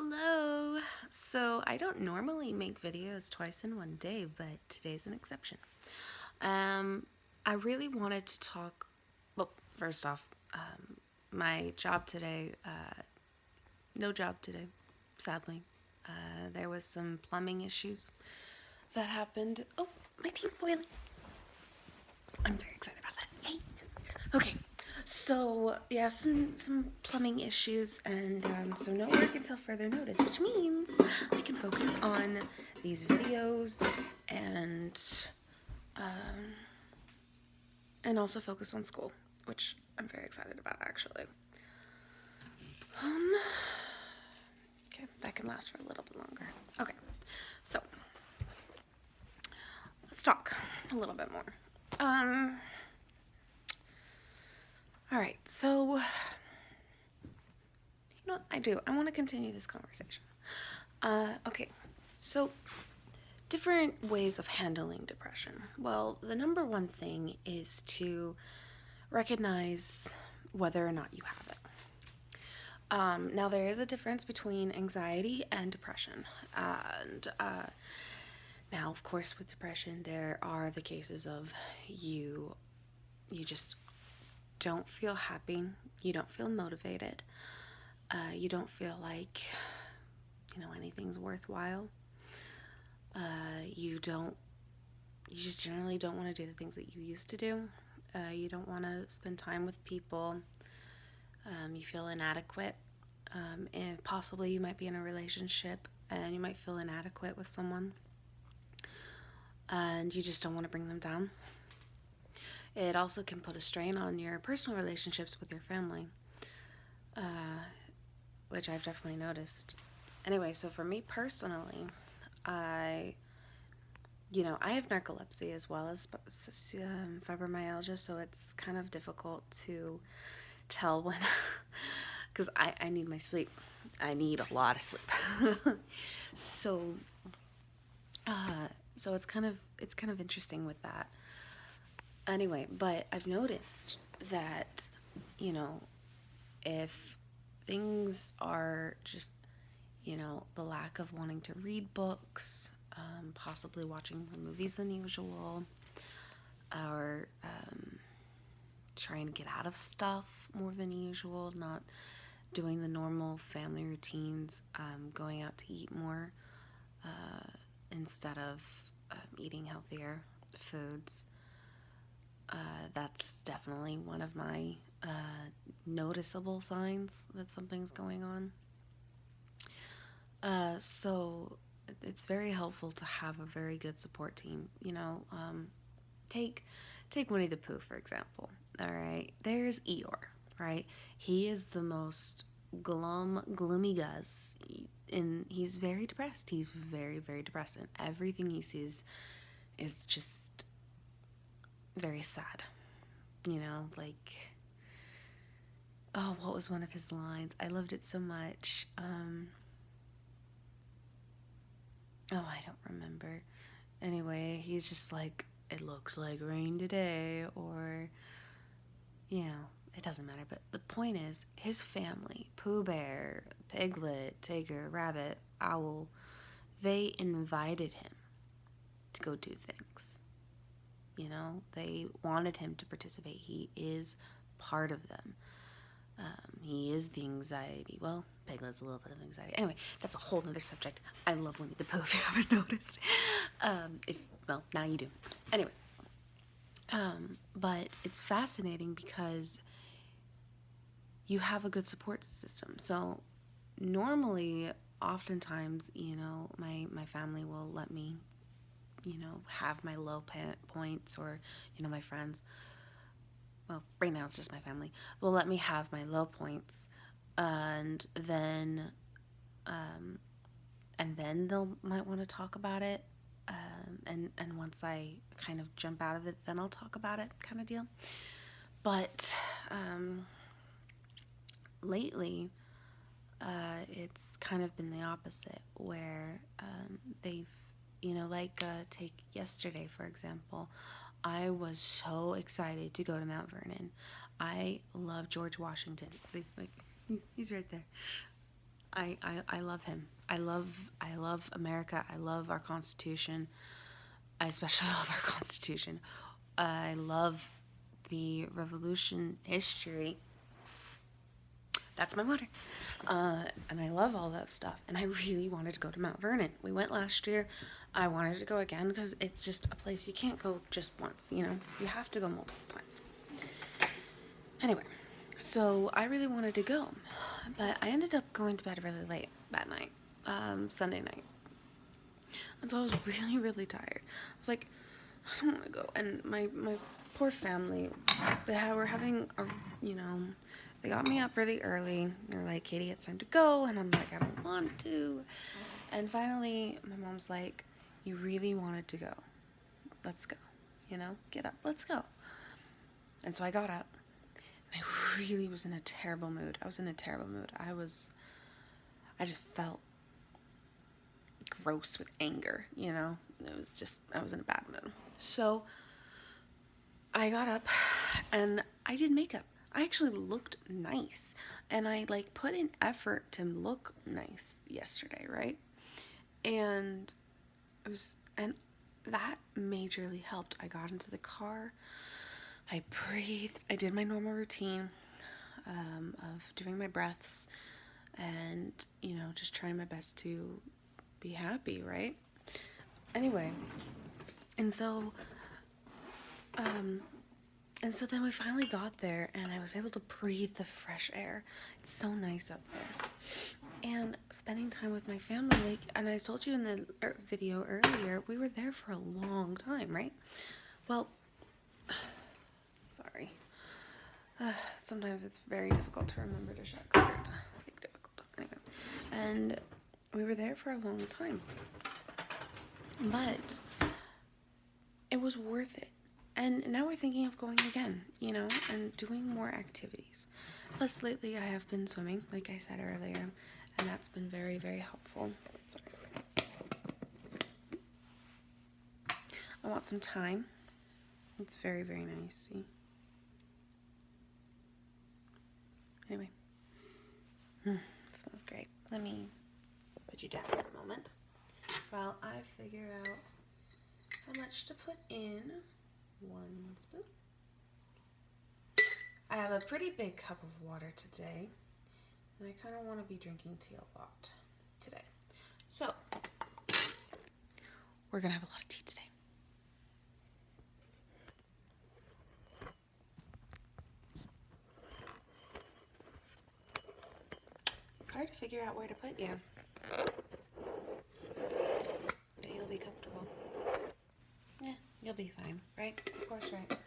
Hello! So, I don't normally make videos twice in one day, but today's an exception. I really wanted to talk. Well, first off, my job today, no job today, sadly. There was some plumbing issues that happened. Oh, my tea's boiling. I'm very excited about that. Yay! Okay, so yeah, some plumbing issues, and so no work until further notice, which means I can focus on these videos and um, and also focus on school, which I'm very excited about actually. Um, okay, that can last for a little bit longer. Okay, so let's talk a little bit more. All right, so you know what I do? I want to continue this conversation. Okay, so different ways of handling depression. Well, the number one thing is to recognize whether or not you have it. Now, there is a difference between anxiety and depression. And now, of course, with depression, there are the cases of you just don't feel happy, you don't feel motivated, you don't feel like anything's worthwhile. You just generally don't want to do the things that you used to do. You don't want to spend time with people. You feel inadequate. And possibly you might be in a relationship and you might feel inadequate with someone. And you just don't want to bring them down. It also can put a strain on your personal relationships with your family, which I've definitely noticed. Anyway, so for me personally, I have narcolepsy as well as fibromyalgia, so it's kind of difficult to tell when, because I need my sleep. I need a lot of sleep. so, so it's kind of interesting with that. Anyway, but I've noticed that, if things are just, the lack of wanting to read books, possibly watching more movies than usual, or trying to get out of stuff more than usual, not doing the normal family routines, going out to eat more instead of eating healthier foods. That's definitely one of my noticeable signs that something's going on. So it's very helpful to have a very good support team. Take Winnie the Pooh for example. All right, there's Eeyore. Right, he is the most gloomy Gus, and he's very depressed. He's very, very depressed, and everything he sees is just very sad. Like, oh, what was one of his lines? I loved it so much. Oh, I don't remember. Anyway, he's just like, it looks like rain today, or, it doesn't matter. But the point is, his family, Pooh Bear, Piglet, Tigger, Rabbit, Owl, they invited him to go do things. They wanted him to participate. He is part of them. He is the anxiety. Well, Piglet's a little bit of anxiety. Anyway, that's a whole other subject. I love Winnie the Pooh, if you haven't noticed. Now you do. Anyway, but it's fascinating because you have a good support system. So normally, oftentimes, my family will let me, have my low points, or, my friends. Well, right now it's just my family. They'll let me have my low points, and then, they'll might want to talk about it. And once I kind of jump out of it, then I'll talk about it, kind of deal. But lately, it's kind of been the opposite, where they've, take yesterday, for example. I was so excited to go to Mount Vernon. I love George Washington. Like, he's right there. I love him. I love America. I love our Constitution. I especially love our Constitution. I love the Revolution history. That's my water. And I love all that stuff. And I really wanted to go to Mount Vernon. We went last year. I wanted to go again because it's just a place you can't go just once, you know? You have to go multiple times. Anyway, so I really wanted to go. But I ended up going to bed really late that night, Sunday night. And so I was really, really tired. I was like, I don't want to go. And my poor family, were having a, you know, they got me up really early. They're like, Katie, it's time to go. And I'm like, I don't want to. And finally, my mom's like, you really wanted to go. Let's go. You know, get up. Let's go. And so I got up. And I really was in a terrible mood. I was in a terrible mood. I just felt gross with anger, you know? I was in a bad mood. So I got up and I did makeup. I actually looked nice, and I like put in effort to look nice yesterday, right? And that majorly helped. I got into the car, I breathed, I did my normal routine of doing my breaths and, you know, just trying my best to be happy, right? Anyway, and so then we finally got there, and I was able to breathe the fresh air. It's so nice up there. And spending time with my family, like, and I told you in the video earlier, we were there for a long time, right? Well, sorry. Sometimes it's very difficult to remember to shut cards. Big difficult. Anyway, and we were there for a long time. But it was worth it. And now we're thinking of going again, you know, and doing more activities. Plus, lately I have been swimming, like I said earlier, and that's been very, very helpful. Sorry. I want some thyme. It's very, very nice, see? Anyway. It smells great. Let me put you down for a moment while I figure out how much to put in. 1 spoon. I have a pretty big cup of water today, and I kind of want to be drinking tea a lot today. So, we're going to have a lot of tea today. It's hard to figure out where to put you. But you'll be comfortable. Yeah, you'll be fine, right? Of course, right.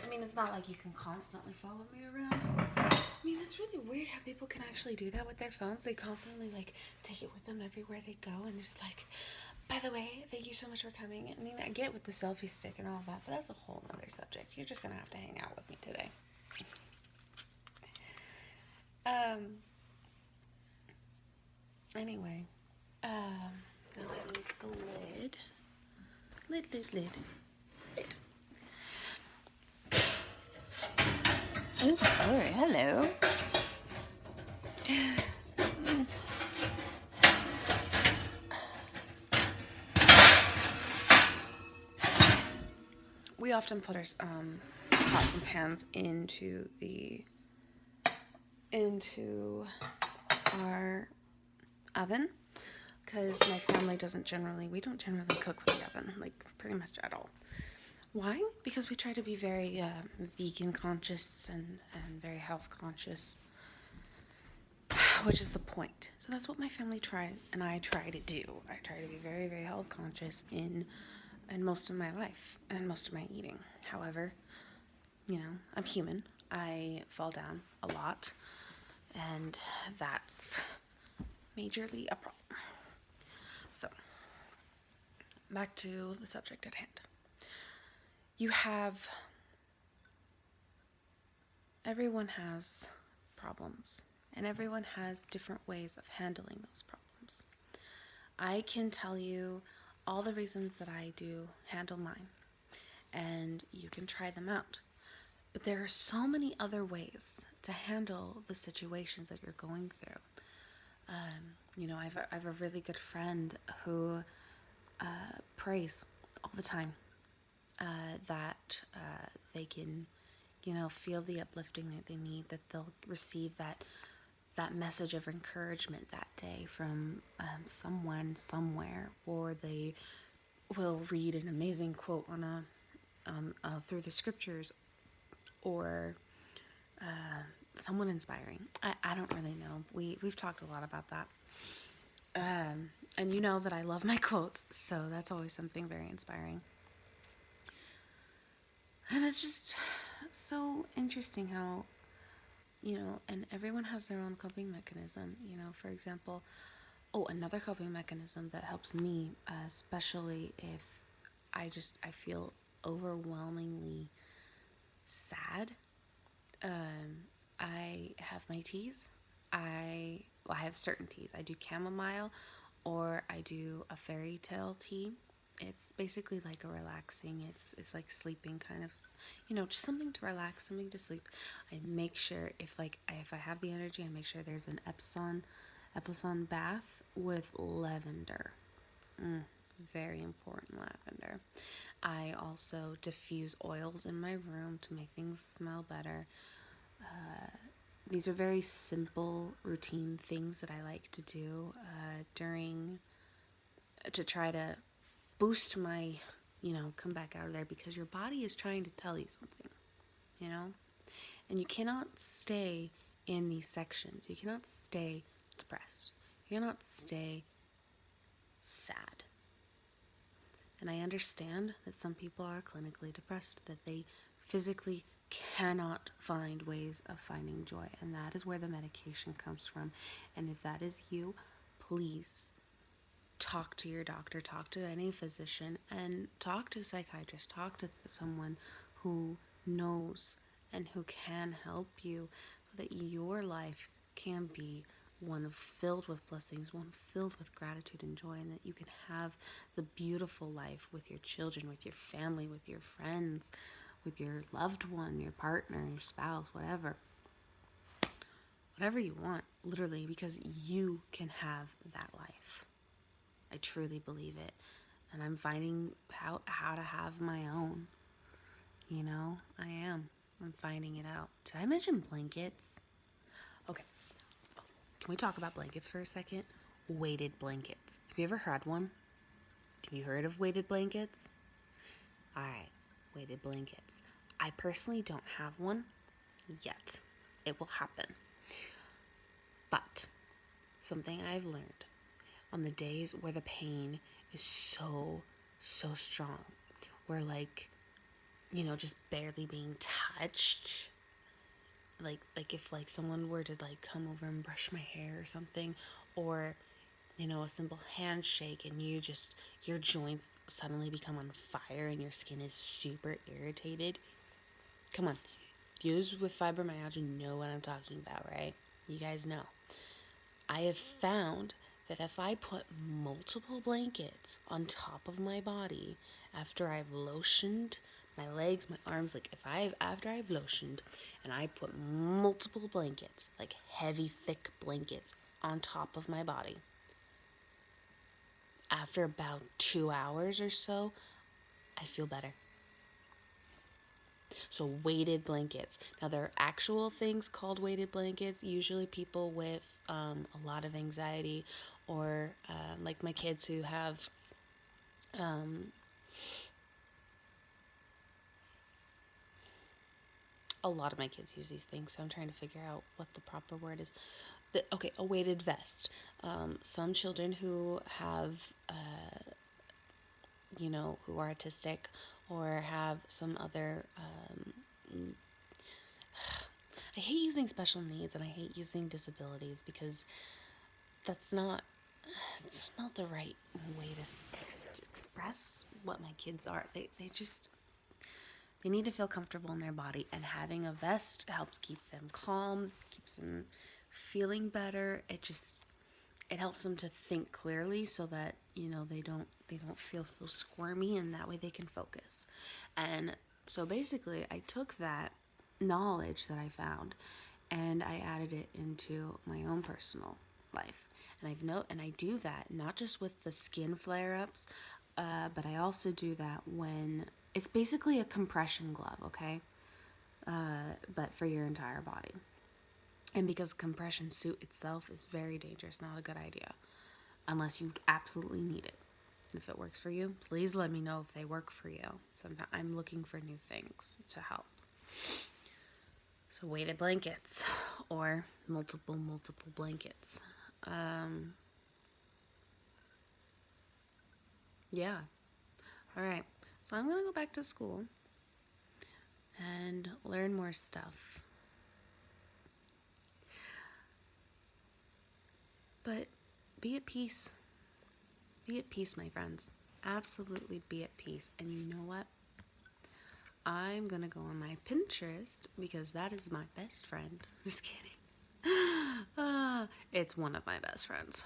I mean, it's not like you can constantly follow me around. I mean, it's really weird how people can actually do that with their phones. They constantly, like, take it with them everywhere they go, and just like, by the way, thank you so much for coming. I mean, I get with the selfie stick and all that, but that's a whole other subject. You're just gonna have to hang out with me today. Anyway, now I need the lid. Lid. Oops, sorry, hello. We often put our pots and pans into our oven, because my family we don't generally cook with the oven, like, pretty much at all. Why? Because we try to be very vegan conscious and very health conscious, which is the point. So that's what my family and I try to do. I try to be very, very health conscious in most of my life and most of my eating. However, you know, I'm human. I fall down a lot, and that's majorly a problem. So, back to the subject at hand. Everyone has problems, and everyone has different ways of handling those problems. I can tell you all the reasons that I do handle mine, and you can try them out. But there are so many other ways to handle the situations that you're going through. I have a really good friend who prays all the time, that they can, feel the uplifting that they need, that they'll receive that message of encouragement that day from someone somewhere, or they will read an amazing quote on through the scriptures, or someone inspiring. I don't really know. We've talked a lot about that. And you know that I love my quotes, so that's always something very inspiring. And it's just so interesting how, and everyone has their own coping mechanism. For example, another coping mechanism that helps me, especially if I feel overwhelmingly sad. I have my teas. I have certain teas. I do chamomile, or I do a fairy tale tea. It's basically like a relaxing. It's like sleeping kind of, just something to relax, something to sleep. I make sure if I have the energy, I make sure there's an Epsom bath with lavender. Very important, lavender. I also diffuse oils in my room to make things smell better. These are very simple, routine things that I like to do to try to boost my, come back out of there, because your body is trying to tell you something, and you cannot stay in these sections. You cannot stay depressed. You cannot stay sad. And I understand that some people are clinically depressed, that they physically cannot find ways of finding joy, and that is where the medication comes from. And if that is you, please talk to your doctor, talk to any physician, and talk to a psychiatrist, talk to someone who knows and who can help you, so that your life can be one filled with blessings, one filled with gratitude and joy, and that you can have the beautiful life with your children, with your family, with your friends, with your loved one, your partner, your spouse, whatever you want, literally, because you can have that life. I truly believe it, and I'm finding how to have my own. I'm finding it out. Did I mention blankets? Okay. Can we talk about blankets for a second? Weighted blankets. Have you ever had one? Have you heard of weighted blankets? Alright, weighted blankets. I personally don't have one yet. It will happen. But something I've learned on the days where the pain is so strong, where just barely being touched, like if someone were to come over and brush my hair or something, or a simple handshake, and your joints suddenly become on fire and your skin is super irritated. Come on, those with fibromyalgia know what I'm talking about, right? You guys know. I have found that if I put multiple blankets on top of my body after I've lotioned my legs, my arms, after I've lotioned and I put multiple blankets, heavy, thick blankets on top of my body, after about 2 hours or so, I feel better. So weighted blankets. Now, there are actual things called weighted blankets. Usually people with a lot of anxiety, or like my kids who have a lot of my kids use these things, so I'm trying to figure out what the proper word is. A weighted vest. Some children who have, who are autistic or have some other, I hate using special needs, and I hate using disabilities, because it's not the right way to express what my kids are. They need to feel comfortable in their body, and having a vest helps keep them calm, keeps them feeling better. It helps them to think clearly, so that they don't feel so squirmy, and that way they can focus. And so basically, I took that knowledge that I found, and I added it into my own personal life. And I do that not just with the skin flare-ups, but I also do that when it's basically a compression glove, okay? But for your entire body. And because compression suit itself is very dangerous, not a good idea, unless you absolutely need it. And if it works for you, please let me know if they work for you. Sometimes I'm looking for new things to help. So weighted blankets or multiple blankets. Yeah. All right. So I'm going to go back to school and learn more stuff. But be at peace. Be at peace, my friends. Absolutely be at peace. And you know what? I'm going to go on my Pinterest because that is my best friend. Just kidding. It's one of my best friends.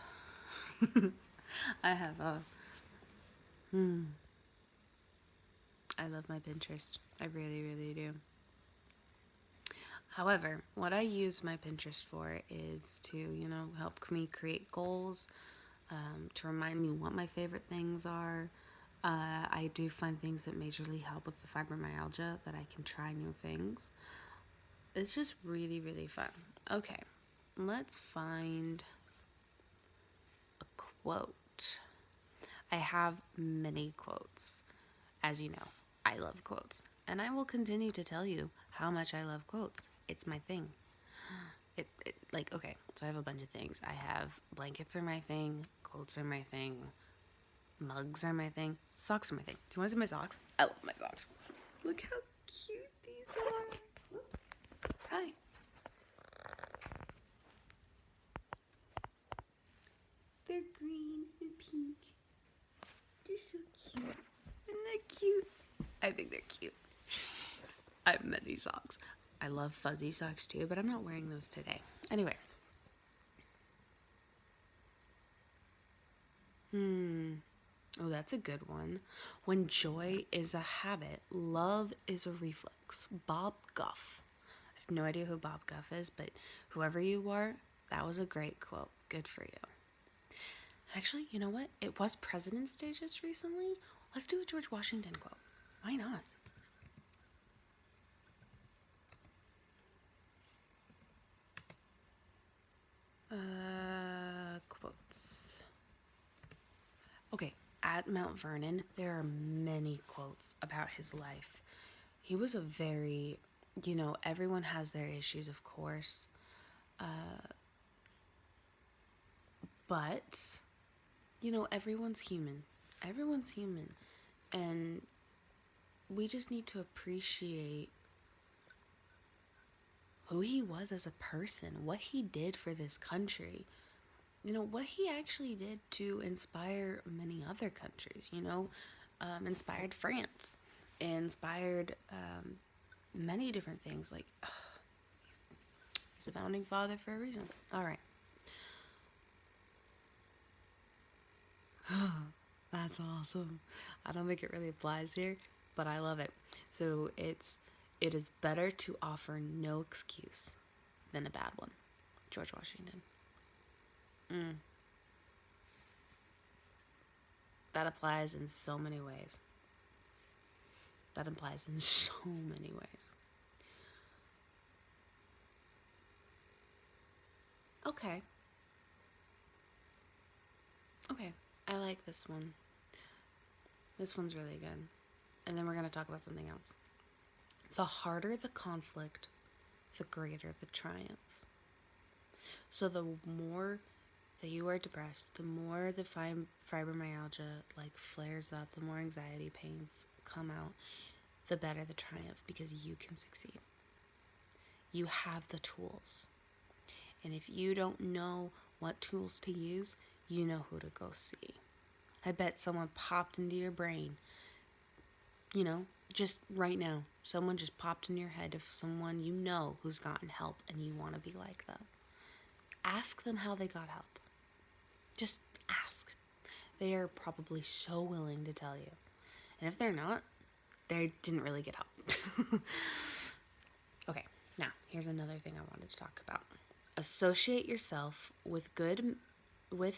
I have a... I love my Pinterest. I really, really do. However, what I use my Pinterest for is to, help me create goals, to remind me what my favorite things are. I do find things that majorly help with the fibromyalgia, that I can try new things. It's just really, really fun. Okay, let's find a quote. I have many quotes. As you know, I love quotes. And I will continue to tell you how much I love quotes. It's my thing. Okay, so I have a bunch of things. I have blankets are my thing, quotes are my thing, mugs are my thing, socks are my thing. Do you want to see my socks? I love my socks. Look how cute these are. Whoops. Hi. They're green and pink. They're so cute. Isn't that cute? I think they're cute. I have many socks. I love fuzzy socks too, but I'm not wearing those today. Anyway. Oh, that's a good one. When joy is a habit, love is a reflex. Bob Goff. I have no idea who Bob Goff is, but whoever you are, that was a great quote. Good for you. Actually, you know what? It was President's Day just recently. Let's do a George Washington quote. Why not? Quotes. Okay, at Mount Vernon, there are many quotes about his life. He was a very, everyone has their issues, of course. But, everyone's human. Everyone's human. And we just need to appreciate who he was as a person, what he did for this country, what he actually did to inspire many other countries, inspired France, inspired many different things. Like, he's a founding father for a reason. All right. That's awesome. I don't think it really applies here, but I love it. So it is better to offer no excuse than a bad one. George Washington. That applies in so many ways. That applies in so many ways. Okay. Okay. I like this one. This one's really good. And then we're going to talk about something else. The harder the conflict, the greater the triumph. So the more that you are depressed, the more the fibromyalgia flares up, the more anxiety pains come out, the better the triumph, because you can succeed. You have the tools. And if you don't know what tools to use, you know who to go see. I bet someone popped into your brain, just right now. Someone just popped in your head of someone you know who's gotten help and you want to be like them. Ask them how they got help. Just ask. They are probably so willing to tell you. And if they're not, they didn't really get help. Okay, now here's another thing I wanted to talk about. associate yourself with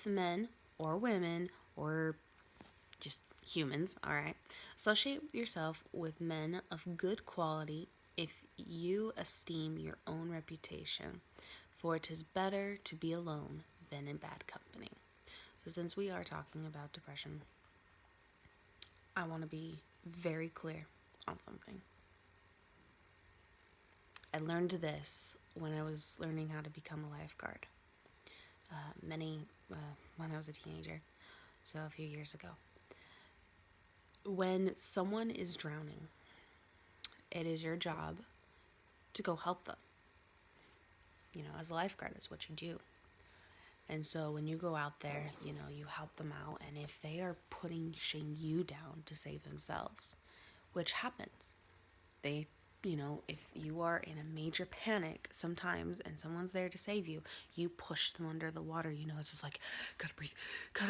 men or women or just humans, all right? Associate yourself with men of good quality if you esteem your own reputation, for it is better to be alone than in bad company. So, since we are talking about depression, I want to be very clear on something. I learned this when I was learning how to become a lifeguard. When I was a teenager, so a few years ago. When someone is drowning, it is your job to go help them. As a lifeguard, that's what you do. And so when you go out there, you help them out. And if they are pushing you down to save themselves, which happens, they, if you are in a major panic sometimes and someone's there to save you, you push them under the water. It's just like, gotta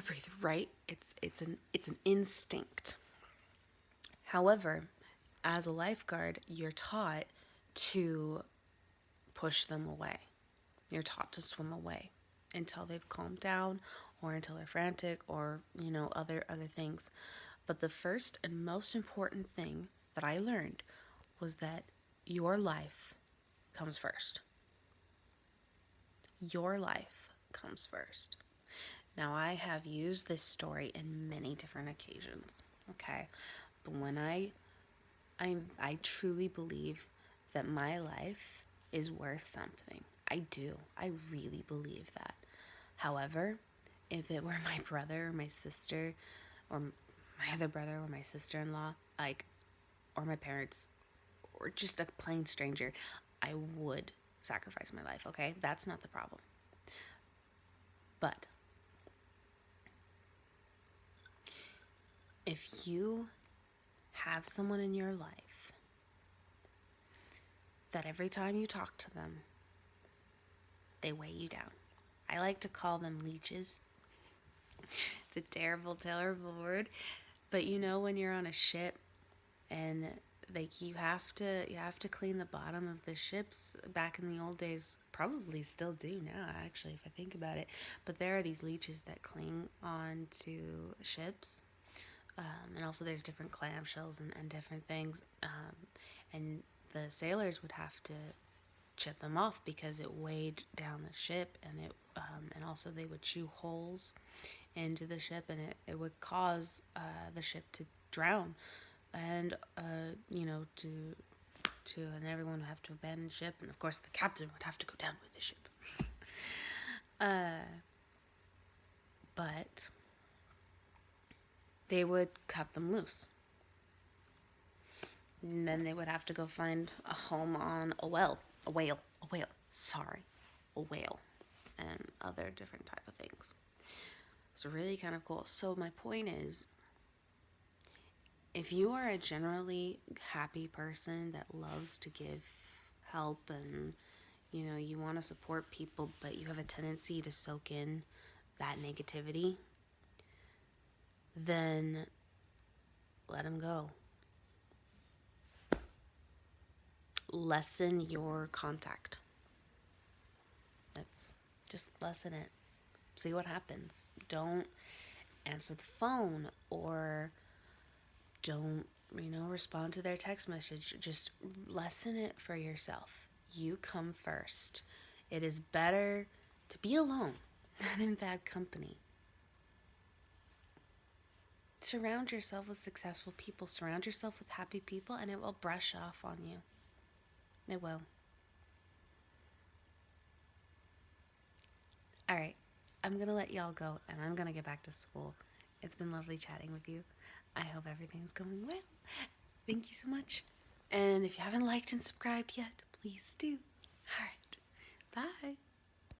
breathe, right? It's an instinct. However, as a lifeguard, you're taught to push them away. You're taught to swim away until they've calmed down or until they're frantic or, other things. But the first and most important thing that I learned was that your life comes first. Your life comes first. Now, I have used this story in many different occasions, okay? But when I truly believe that my life is worth something. I do. I really believe that. However, if it were my brother or my sister or my other brother or my sister-in-law, or my parents or just a plain stranger, I would sacrifice my life, okay? That's not the problem. But if you have someone in your life that every time you talk to them, they weigh you down. I like to call them leeches. It's a terrible word. But when you're on a ship and you have to clean the bottom of the ships. Back in the old days, probably still do now, actually, if I think about it. But there are these leeches that cling on to ships. And also there's different clamshells and different things. And the sailors would have to chip them off because it weighed down the ship, and also they would chew holes into the ship, and it would cause the ship to drown, and and everyone would have to abandon ship, and of course the captain would have to go down with the ship. But they would cut them loose. And then they would have to go find a home on a whale, and other different type of things. It's really kind of cool. So my point is, if you are a generally happy person that loves to give help and, you want to support people, but you have a tendency to soak in that negativity, then let them go. Lessen your contact. Let's just lessen it. See what happens. Don't answer the phone or don't, respond to their text message. Just lessen it for yourself. You come first. It is better to be alone than in bad company. Surround yourself with successful people. Surround yourself with happy people, and it will brush off on you. It will. All right. I'm going to let y'all go, and I'm going to get back to school. It's been lovely chatting with you. I hope everything's going well. Thank you so much. And if you haven't liked and subscribed yet, please do. All right. Bye.